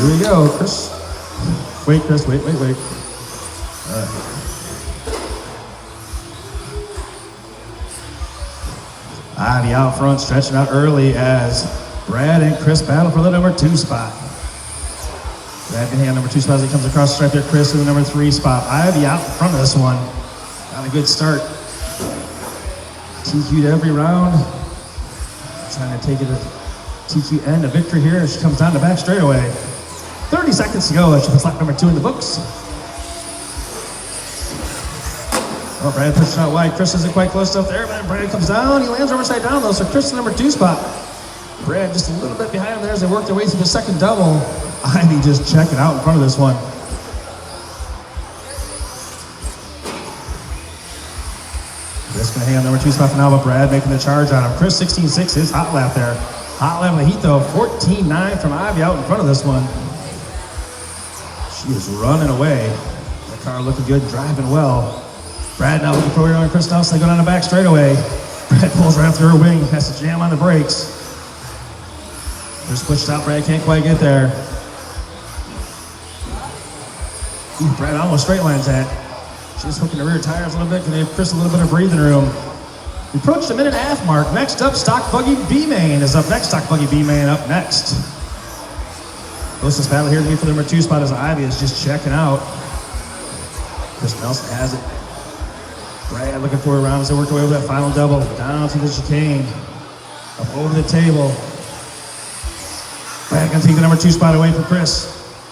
Here we go, Chris. Wait, Chris, wait. All right. Ivy out front, stretching out early as Brad and Chris battle for the number 2 spot. Brad can hand number 2 spot as he comes across the stripe there. Chris in the number 3 spot. Ivy out in front of this one. Got a good start. TQ'd every round. Trying to take it to TQ end, a victory here as she comes down the back straightaway. 30 seconds to go as she puts lap number 2 in the books. Oh, Brad pushes out wide. Chris isn't quite close up there, but Brad comes down. He lands over side down though, so Chris in the number 2 spot. Brad just a little bit behind him there as they work their way through the second double. Ivy just checking out in front of this one. Chris gonna hang on number 2 spot for now, but Brad making the charge on him. Chris 16.6, his hot lap there. Hot lap of the heat though, 14.9 from Ivy out in front of this one. She is running away. The car looking good, driving well. Brad now looking for on Chris Nelson. They go down the back straightaway. Brad pulls right after her wing, has to jam on the brakes. Chris pushed out, Brad can't quite get there. Ooh, Brad almost straight lines that. Just hooking the rear tires a little bit, can give Chris a little bit of breathing room. We approached the minute and a half mark. Next up, Stock Buggy B-Main is up next. Stock Buggy B-Main up next. Closest battle here to me for the number 2 spot as Ivy is just checking out. Chris Nelson has it. Brad looking for a round as they work their way over that final double. Down to the chicane. Up over the table. Brad gonna take the number 2 spot away from Chris.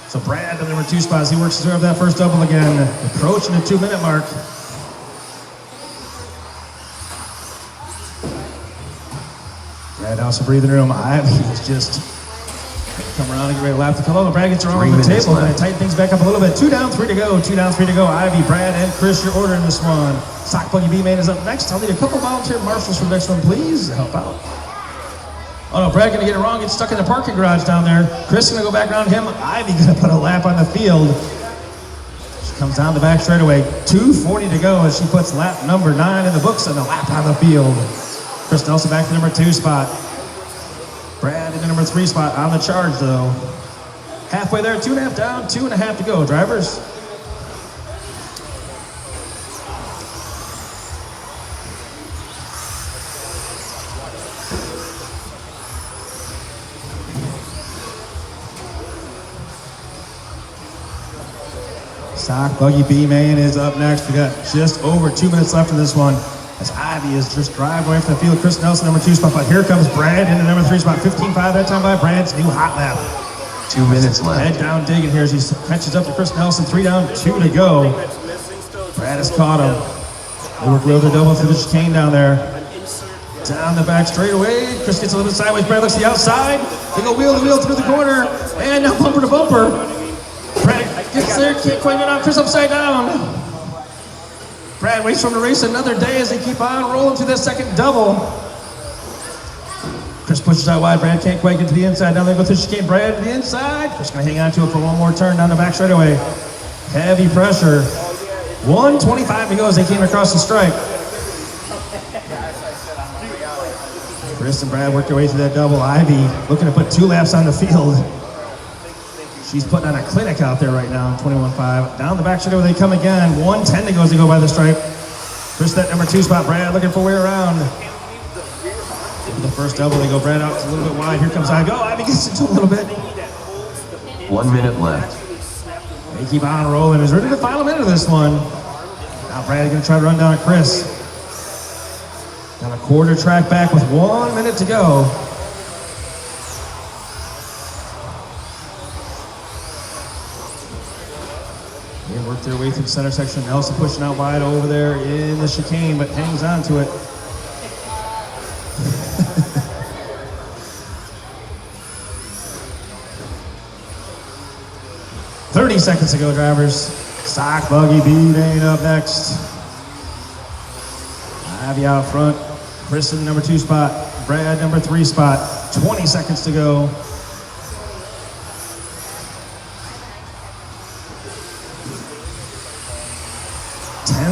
So Brad to the number 2 spot as he works his way up that first double again. Approaching the 2-minute mark. Brad also breathing room. Ivy is just come around and get ready to lap the color. Brad gets around the table and tighten things back up a little bit. 2 down, 3 to go. 2 down, 3 to go. Ivy, Brad, and Chris, your order in this one. Stock Buggy B-Main is up next. I'll need a couple volunteer marshals for the next one, please, to help out. Oh no, Brad gonna get it wrong. Gets stuck in the parking garage down there. Chris gonna go back around him. Ivy gonna put a lap on the field. She comes down the back straightaway. 2:40 to go as she puts lap number 9 in the books and a lap on the field. Chris Nelson back to the number 2 spot. Brad in the number 3 spot on the charge though. Halfway there, 2.5 down, 2.5 to go, drivers. Stock Buggy B-Main is up next. We got just over 2 minutes left in this one. As Ivy is just driving away from the field. Chris Nelson, number 2 spot. But here comes Brad in the number 3 spot. 15.5 that time by Brad's new hot lap. 2 minutes left. Head down digging here as he catches up to Chris Nelson. 3 down, 2 to go. Brad has caught him. They work with the double through the chicane down there. Down the back straightaway. Chris gets a little bit sideways. Brad looks to the outside. They go wheel to wheel through the corner. And now bumper to bumper. Brad gets there, can't quite get on. Chris upside down. Brad waits for him to race another day as they keep on rolling through that second double. Chris pushes out wide. Brad can't quite get to the inside. Now they go through the chicane. Brad to the inside. Chris gonna hang on to it for one more turn down the back straightaway. Heavy pressure. 1:25 to go as they came across the stripe. Chris and Brad worked their way through that double. Ivy looking to put 2 laps on the field. She's putting on a clinic out there right now in 21.5. Down the back straightaway they come again. 1:10 to go as they go by the stripe. Chris that number 2 spot. Brad looking for way around. For the first double they go. Brad out a little bit wide. Here comes Ivy. Oh, Ivy gets into a little bit. 1 minute left. They keep on rolling. It's ready to the final minute of this one. Now Brad gonna try to run down Chris. Got a quarter track back with 1 minute to go. They work their way through the center section. Nelson pushing out wide over there in the chicane, but hangs on to it. "30 seconds to go, drivers. Stock Buggy B-Main up next. Ivy out front. Chris in number 2 spot. Brad number 3 spot. 20 seconds to go.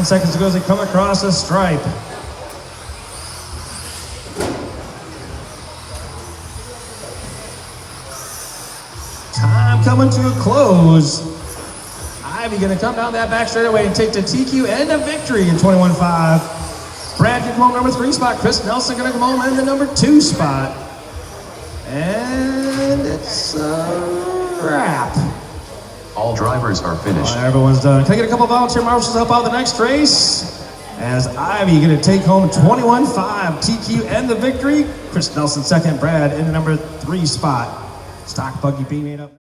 Seconds to go as they come across the stripe. Time coming to a close. Ivy gonna come down that back straightaway and take the TQ and a victory in 21-5. Brad can come home number 3 spot. Chris Nelson gonna come home in the number 2 spot. And it's a wrap. All drivers are finished. Everyone's done. Can I get a couple of volunteer marshals to help out the next race? As Ivy gonna take home 21-5, TQ and the victory. Chris Nelson second, Brad in the number 3 spot. Stock Buggy being made up.